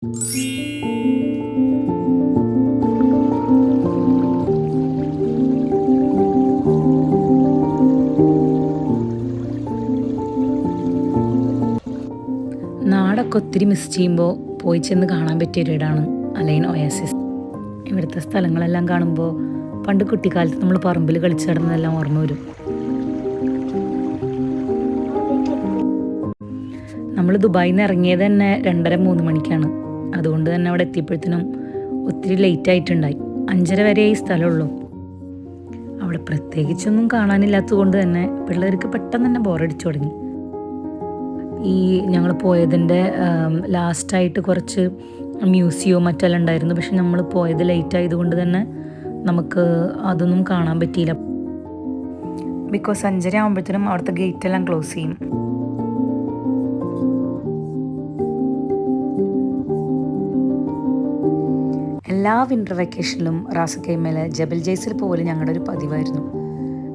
നാടൊക്കെ ഒത്തിരി മിസ് ചെയ്യുമ്പോൾ പോയി ചെന്ന് കാണാൻ പറ്റിയ ഒരിടാണ് അലൈൻ ഒയാസിസ്. ഇവിടുത്തെ സ്ഥലങ്ങളെല്ലാം കാണുമ്പോൾ പണ്ട് കുട്ടിക്കാലത്ത് നമ്മൾ പറമ്പിൽ കളിച്ചു കിടന്നതെല്ലാം ഓർമ്മ വരും. നമ്മൾ ദുബായിൽ നിന്ന് ഇറങ്ങിയത് തന്നെ 2:30-3 മണിക്കാണ്. അതുകൊണ്ട് തന്നെ അവിടെ എത്തിയപ്പോഴത്തേനും ഒത്തിരി ലേറ്റ് ആയിട്ടുണ്ടായി. 5:30 വരെ ഈ സ്ഥലമുള്ളൂ. അവിടെ പ്രത്യേകിച്ചൊന്നും കാണാനില്ലാത്തത് കൊണ്ട് തന്നെ പിള്ളേർക്ക് പെട്ടെന്ന് തന്നെ ബോറടിച്ചു തുടങ്ങി. ഈ ഞങ്ങൾ പോയതിൻ്റെ ലാസ്റ്റായിട്ട് കുറച്ച് മ്യൂസിയവും മറ്റെല്ലാം ഉണ്ടായിരുന്നു. പക്ഷെ നമ്മൾ പോയത് ലേറ്റ് ആയതുകൊണ്ട് തന്നെ നമുക്ക് അതൊന്നും കാണാൻ പറ്റിയില്ല. ബിക്കോസ് 5:30 ആകുമ്പോഴത്തേനും അവിടുത്തെ ഗേറ്റെല്ലാം ക്ലോസ് ചെയ്യും. എല്ലാ വിൻ്റർ വെക്കേഷനിലും റാസ് ഖൈമയിലെ ജബൽ ജയ്സിൽ പോലും ഞങ്ങളുടെ ഒരു പതിവായിരുന്നു.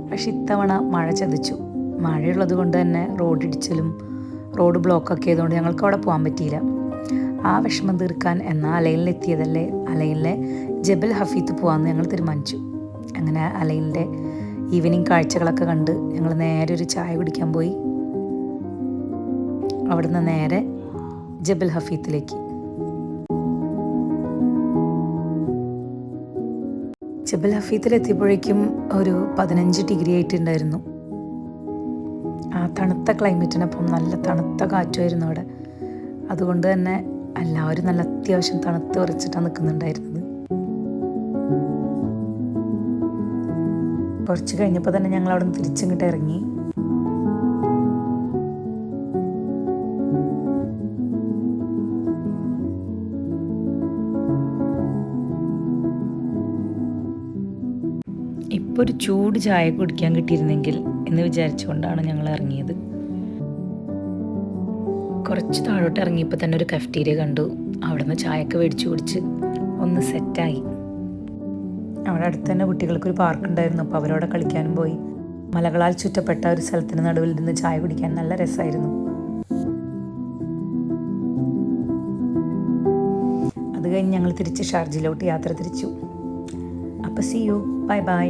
പക്ഷെ ഇത്തവണ മഴ ചതിച്ചു. മഴയുള്ളത് കൊണ്ട് തന്നെ റോഡ് ബ്ലോക്കൊക്കെ ആയതുകൊണ്ട് ഞങ്ങൾക്ക് അവിടെ പോകാൻ പറ്റിയില്ല. ആ വിഷമം തീർക്കാൻ എന്നാൽ അലൈനിലെത്തിയതല്ലേ, അലൈനിലെ ജബൽ ഹഫീത്ത് പോകാമെന്ന് ഞങ്ങൾ തീരുമാനിച്ചു. അങ്ങനെ അലൈനിൻ്റെ ഈവനിങ് കാഴ്ചകളൊക്കെ കണ്ട് ഞങ്ങൾ നേരെ ഒരു ചായ കുടിക്കാൻ പോയി. അവിടുന്ന് നേരെ ജബൽ ഹഫീത്തിലേക്ക്. ജബൽ ഹഫീത്തിലെത്തിയപ്പോഴേക്കും ഒരു 15 ഡിഗ്രി ആയിട്ടുണ്ടായിരുന്നു. ആ തണുത്ത ക്ലൈമറ്റിനൊപ്പം നല്ല തണുത്ത കാറ്റുമായിരുന്നു അവിടെ. അതുകൊണ്ട് തന്നെ എല്ലാവരും നല്ല അത്യാവശ്യം തണുത്ത് വിറച്ചിട്ടാണ് നിൽക്കുന്നുണ്ടായിരുന്നത്. കുറച്ച് കഴിഞ്ഞപ്പോൾ തന്നെ ഞങ്ങൾ അവിടെ നിന്ന് തിരിച്ചിങ്ങോട്ട് ഇറങ്ങി. ഇപ്പോൾ ഒരു ചൂട് ചായ കുടിക്കാൻ കിട്ടിയിരുന്നെങ്കിൽ എന്ന് വിചാരിച്ചുകൊണ്ടാണ് ഞങ്ങൾ ഇറങ്ങിയത്. കുറച്ച് താഴോട്ട് ഇറങ്ങിയപ്പോൾ തന്നെ ഒരു കഫറ്റീരിയ കണ്ടു. അവിടെ നിന്ന് ചായയൊക്കെ മേടിച്ച് കുടിച്ച് ഒന്ന് സെറ്റായി. അവിടെ അടുത്ത് തന്നെ കുട്ടികൾക്കൊരു പാർക്ക് ഉണ്ടായിരുന്നു. അപ്പോൾ അവരവിടെ കളിക്കാനും പോയി. മലകളാൽ ചുറ്റപ്പെട്ട ഒരു സ്ഥലത്തിന് നടുവിൽ നിന്ന് ചായ കുടിക്കാൻ നല്ല രസമായിരുന്നു. അത് കഴിഞ്ഞ് ഞങ്ങൾ തിരിച്ച് ഷാർജയിലോട്ട് യാത്ര തിരിച്ചു. അപ്പോൾ സീ യു, ബൈ ബൈ.